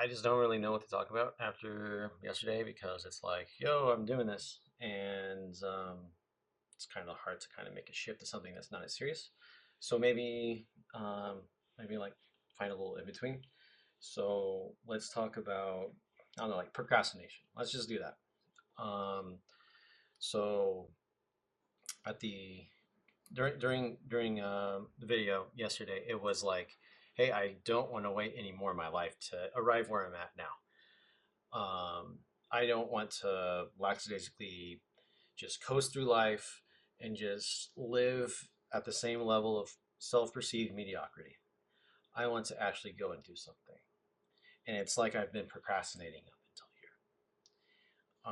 I just don't really know what to talk about after yesterday because it's like, yo, I'm doing this, and it's kind of hard to kind of make a shift to something that's not as serious. So um, maybe like find a little in between. So let's talk about, I don't know, like procrastination. Let's just do that. Um, so at the during the video yesterday, it was like, hey, I don't want to wait any more in my life to arrive where I'm at now. I don't want to lackadaisically just coast through life and just live at the same level of self-perceived mediocrity. I want to actually go and do something. And it's like I've been procrastinating up until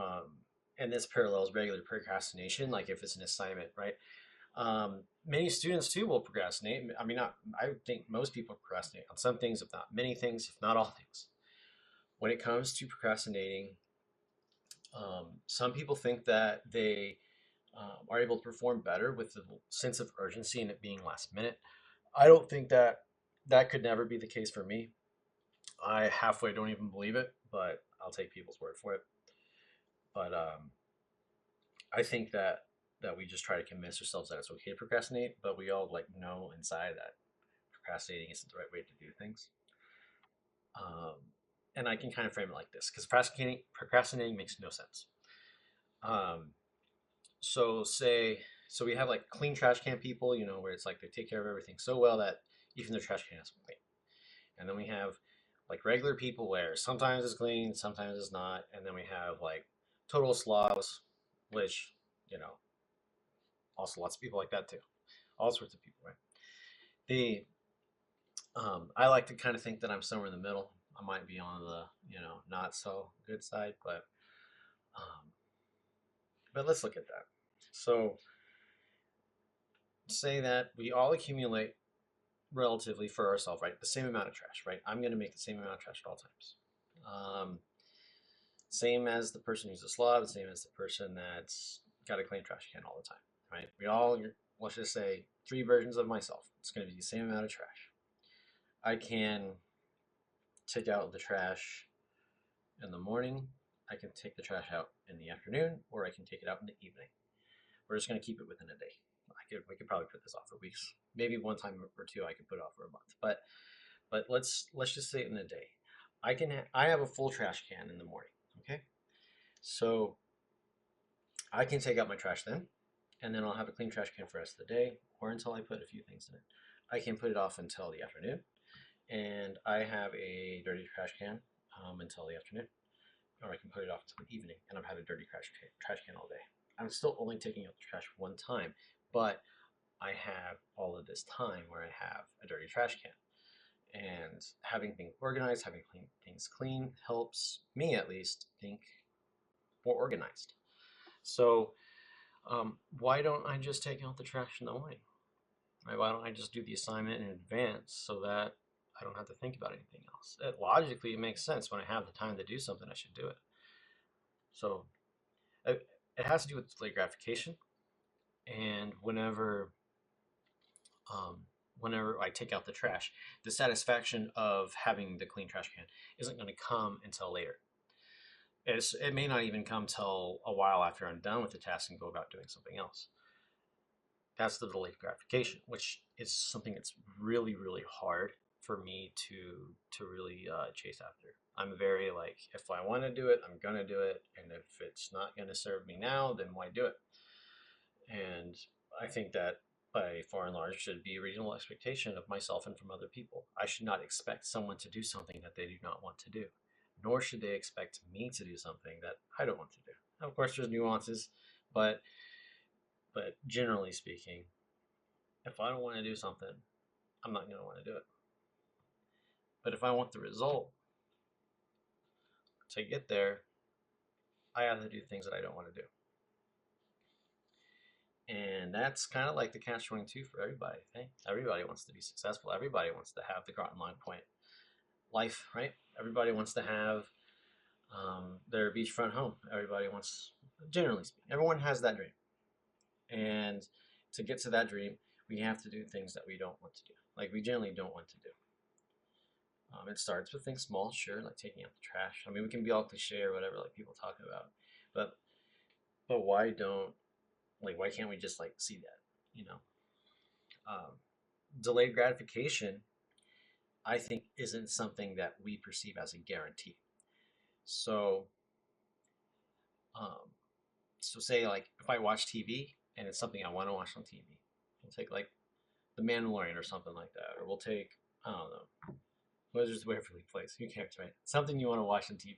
here. And this parallels regular procrastination, like if it's an assignment, right? Many students too will procrastinate. I mean, not, I think most people procrastinate on some things, if not many things, if not all things. When it comes to procrastinating, some people think that they are able to perform better with the sense of urgency and it being last minute. I don't think that that could never be the case for me. I halfway don't even believe it, but I'll take people's word for it. But I think that we just try to convince ourselves that it's okay to procrastinate, but we all like know inside that procrastinating isn't the right way to do things. Um, and I can kind of frame it like this because procrastinating makes no sense. Um, so we have like clean trash can people, where it's like they take care of everything so well that even their trash can is clean. And then we have like regular people where sometimes it's clean, sometimes it's not. And then we have like total slobs, which, you know, also lots of people like that too. All sorts of people, right? The I like to kind of think that I'm somewhere in the middle. I might be on the, not so good side, um, but let's look at that. So say that we all accumulate relatively for ourselves, right? The same amount of trash, right? I'm going to make the same amount of trash at all times. Um, Same as the person who's a slob, same as the person that's got a clean trash can all the time, right? We all, let's just say, three versions of myself. It's going to be the same amount of trash. I can take out the trash in the morning. I can take the trash out in the afternoon, or I can take it out in the evening. We're just going to keep it within a day. We could probably put this off for weeks. Maybe one time or two I could put it off for a month. But let's just say it in a day. I have a full trash can in the morning. Okay, so I can take out my trash then, and then I'll have a clean trash can for the rest of the day, or until I put a few things in it. I can put it off until the afternoon, and I have a dirty trash can until the afternoon, or I can put it off until the evening, and I've had a dirty trash can all day. I'm still only taking out the trash one time, but I have all of this time where I have a dirty trash can. And having things organized, having things clean helps me at least think more organized. So why don't I just take out the trash in the morning? Right? Why don't I just do the assignment in advance so that I don't have to think about anything else? Logically, it makes sense. When I have the time to do something, I should do it. So it has to do with delayed gratification. And um, whenever I take out the trash, the satisfaction of having the clean trash can isn't going to come until later. It may not even come till a while after I'm done with the task and go about doing something else. That's the delayed gratification, which is something that's really, really hard for me to really chase after. I'm very like, if I want to do it, I'm gonna do it, and if it's not gonna serve me now, then why do it? And I think that by far and large should be a reasonable expectation of myself and from other people. I should not expect someone to do something that they do not want to do, nor should they expect me to do something that I don't want to do. Of course, there's nuances, but generally speaking, if I don't want to do something, I'm not going to want to do it. But if I want the result to get there, I have to do things that I don't want to do. And that's kind of like the catch 22 for everybody. Okay? Everybody wants to be successful. Everybody wants to have the Groton Line Point life, right? Everybody wants to have their beachfront home. Everybody wants, generally speaking, everyone has that dream. And to get to that dream, we have to do things that we don't want to do. Like we generally don't want to do. It starts with things small, sure, like taking out the trash. I mean, we can be all cliche or whatever, like people talk about, but why don't why can't we just like see that, you know? Um, Delayed gratification, I think, isn't something that we perceive as a guarantee. So, um, so say like if I watch TV and it's something I want to watch on TV, we'll take like The Mandalorian or something like that, or we'll take I don't know, Wizards of Waverly Place. Who cares, right? Something you want to watch on TV.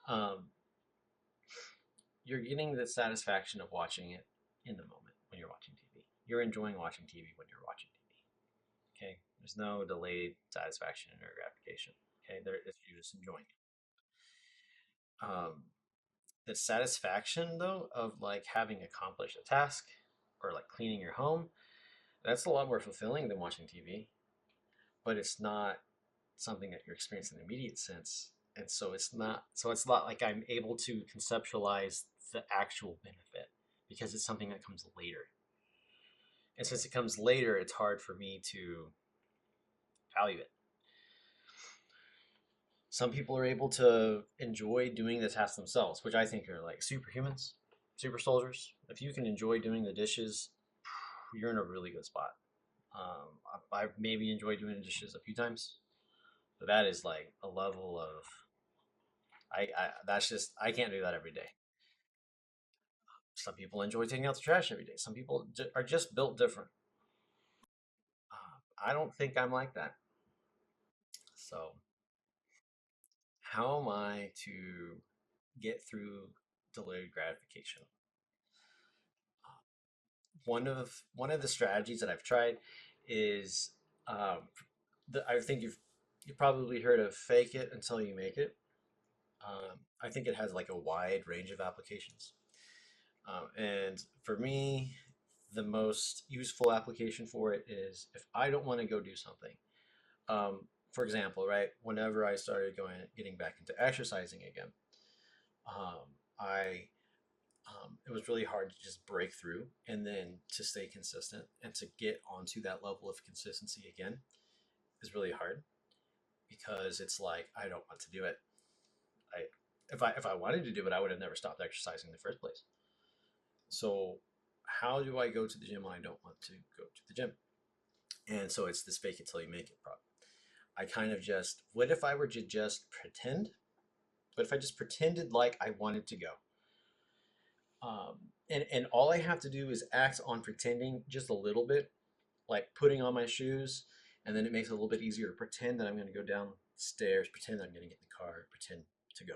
Um, you're getting the satisfaction of watching it in the moment when you're watching TV. You're enjoying watching TV when you're watching TV. Okay, there's no delayed satisfaction or gratification. Okay, you're just enjoying it. The satisfaction though of like having accomplished a task or like cleaning your home, that's a lot more fulfilling than watching TV. But it's not something that you're experiencing in an immediate sense, and so it's not like I'm able to conceptualize the actual benefit because it's something that comes later. And since it comes later, it's hard for me to value it. Some people are able to enjoy doing the tasks themselves, which I think are like superhumans, super soldiers. If you can enjoy doing the dishes, you're in a really good spot. I've maybe enjoyed doing the dishes a few times, but that is like a level of I that's just I can't do that every day. Some people enjoy taking out the trash every day. Some people are just built different. I don't think I'm like that. So, how am I to get through delayed gratification? One of the strategies that I've tried is I think you've probably heard of fake it until you make it. I think it has like a wide range of applications. And for me, the most useful application for it is if I don't want to go do something. For example, right, whenever I started getting back into exercising again, I it was really hard to just break through and then to stay consistent and to get onto that level of consistency again is really hard because it's like I don't want to do it. I if I wanted to do it, I would have never stopped exercising in the first place. So how do I go to the gym when I don't want to go to the gym? And so it's this fake it till you make it problem. I kind of just, what if I were to just pretend? What if I just pretended like I wanted to go? And all I have to do is act on pretending just a little bit, like putting on my shoes, and then it makes it a little bit easier to pretend that I'm going to go down the stairs, pretend that I'm going to get in the car, pretend to go.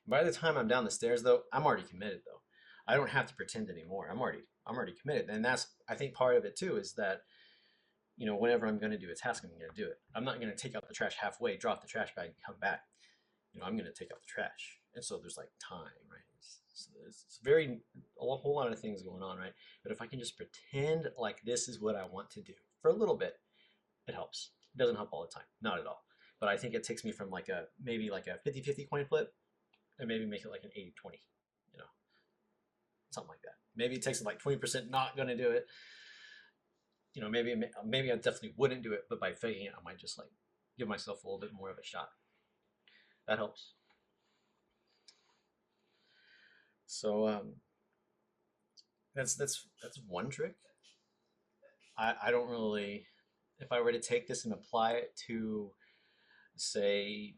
By the time I'm down the stairs, though, I'm already committed. Though I don't have to pretend anymore. I'm already committed, and that's I think part of it too is that whenever I'm going to do a task, I'm going to do it. I'm not going to take out the trash halfway, drop the trash bag, and come back. I'm going to take out the trash, and so there's like time, right? It's very a whole lot of things going on, right? But if I can just pretend like this is what I want to do for a little bit, it helps. It doesn't help all the time, not at all. But I think it takes me from like a maybe like a 50-50 coin flip and maybe make it like an 80-20, you know, something like that. Maybe it takes like 20% not going to do it. Maybe I definitely wouldn't do it, but by faking it, I might just like give myself a little bit more of a shot. That helps. So that's one trick. I don't really, if I were to take this and apply it to say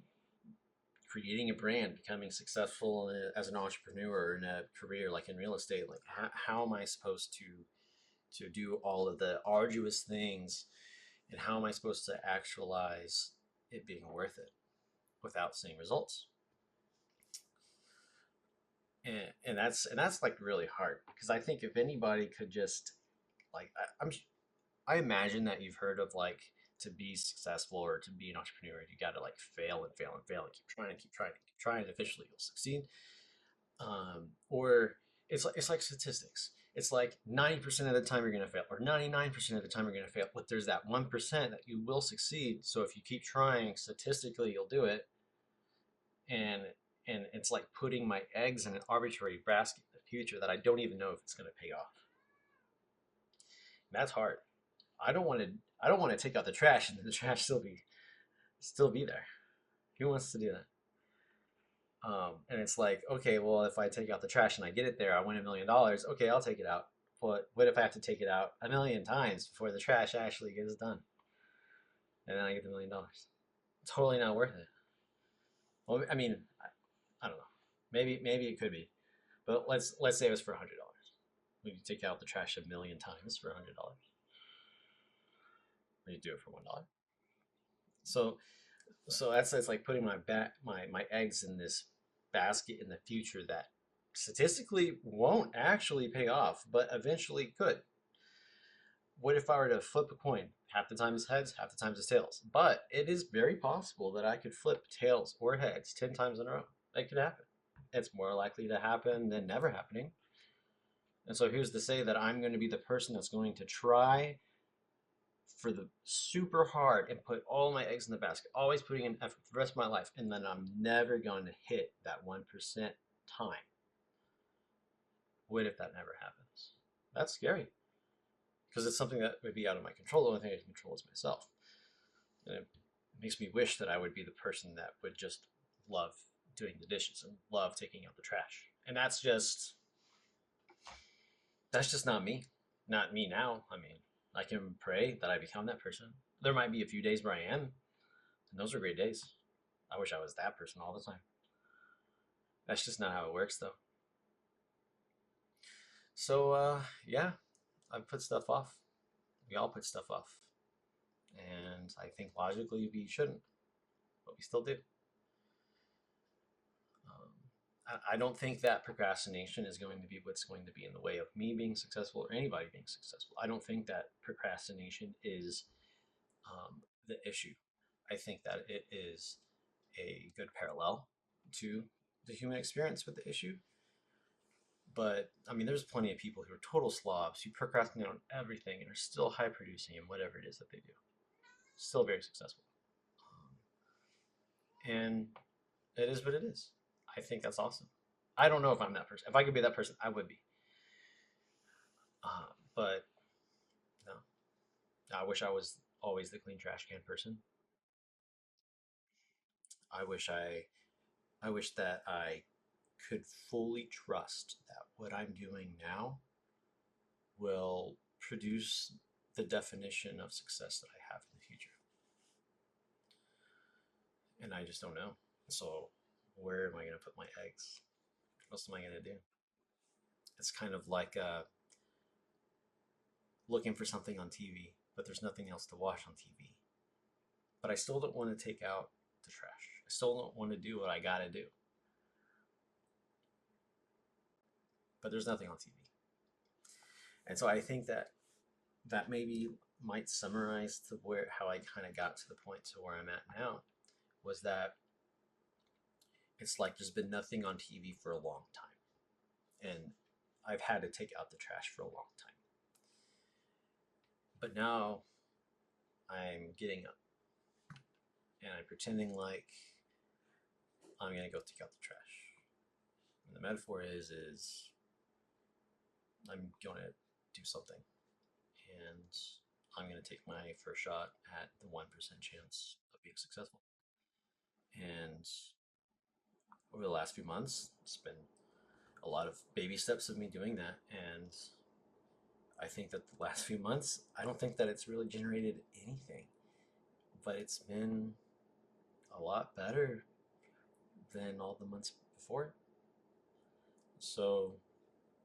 creating a brand, becoming successful as an entrepreneur in a career like in real estate, like how am I supposed to do all of the arduous things, and how am I supposed to actualize it being worth it without seeing results? And that's like really hard because I think if anybody could just like I imagine that you've heard of like to be successful or to be an entrepreneur, you got to like fail and fail and fail and keep trying and keep trying and keep trying, and eventually you'll succeed. Or it's like statistics. It's like 90% of the time you're going to fail, or 99% of the time you're going to fail. But there's that 1% that you will succeed. So if you keep trying, statistically, you'll do it. And it's like putting my eggs in an arbitrary basket in the future that I don't even know if it's going to pay off. And that's hard. I don't want to. I don't want to take out the trash and the trash still be there. Who wants to do that? And it's like, okay, well, if I take out the trash and I get it there, I win $1 million. Okay, I'll take it out. But what if I have to take it out a million times before the trash actually gets done? And then I get the $1 million. Totally not worth it. Well, I mean, I don't know. Maybe it could be, but let's say it was for $100. Would you take out the trash a million times for $100? Or you do it for $1? So that's like putting my eggs in this basket in the future that statistically won't actually pay off, but eventually could. What if I were to flip a coin? Half the time it's heads, half the time it's tails. But it is very possible that I could flip tails or heads 10 times in a row. That could happen. It's more likely to happen than never happening. And so who's to say that I'm going to be the person that's going to try for the super hard and put all my eggs in the basket, always putting in effort for the rest of my life, and then I'm never going to hit that 1% time? What if that never happens? That's scary because it's something that would be out of my control. The only thing I can control is myself. And it makes me wish that I would be the person that would just love doing the dishes and love taking out the trash. And that's just not me. Not me now. I mean, I can pray that I become that person. There might be a few days where I am, and those are great days. I wish I was that person all the time. That's just not how it works, though. So, yeah, I put stuff off. We all put stuff off. And I think logically we shouldn't, but we still do. I don't think that procrastination is going to be what's going to be in the way of me being successful or anybody being successful. I don't think that procrastination is the issue. I think that it is a good parallel to the human experience with the issue. But I mean, there's plenty of people who are total slobs who procrastinate on everything and are still high producing in whatever it is that they do. Still very successful. And it is what it is. I think that's awesome. I don't know if I'm that person. If I could be that person, I would be. But no, I wish I was always the clean trash can person. I wish I wish that I could fully trust that what I'm doing now will produce the definition of success that I have in the future. And I just don't know. So where am I going to put my eggs? What else am I going to do? It's kind of like looking for something on TV, but there's nothing else to watch on TV. But I still don't want to take out the trash. I still don't want to do what I got to do. But there's nothing on TV. And so I think that maybe might summarize to where how I kind of got to the point to where I'm at now was that it's like there's been nothing on TV for a long time. And I've had to take out the trash for a long time. But now I'm getting up and I'm pretending like I'm gonna go take out the trash. And the metaphor is I'm gonna do something and I'm gonna take my first shot at the 1% chance of being successful. And over the last few months, it's been a lot of baby steps of me doing that. And I think that the last few months, I don't think that it's really generated anything, but it's been a lot better than all the months before. So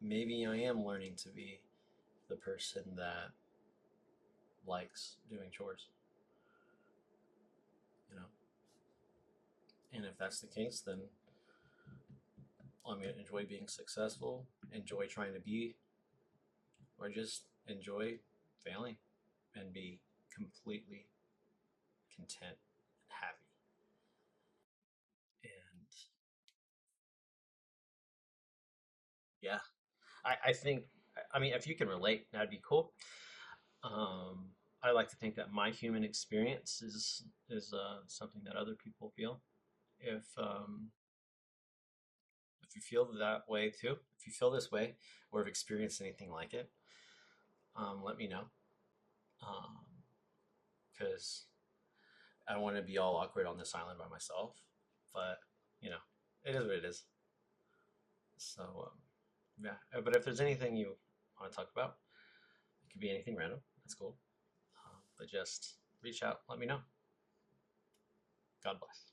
maybe I am learning to be the person that likes doing chores, you know. And if that's the case, then I'm going to enjoy being successful, enjoy trying to be, or just enjoy failing and be completely content and happy. And yeah, I think, I mean, if you can relate, that'd be cool. I like to think that my human experience is something that other people feel. If you feel that way too, if you feel this way or have experienced anything like it, let me know. Um, because I don't want to be all awkward on this island by myself. But you know, it is what it is. So yeah. But if there's anything you want to talk about, it could be anything random. That's cool. But just reach out. Let me know. God bless.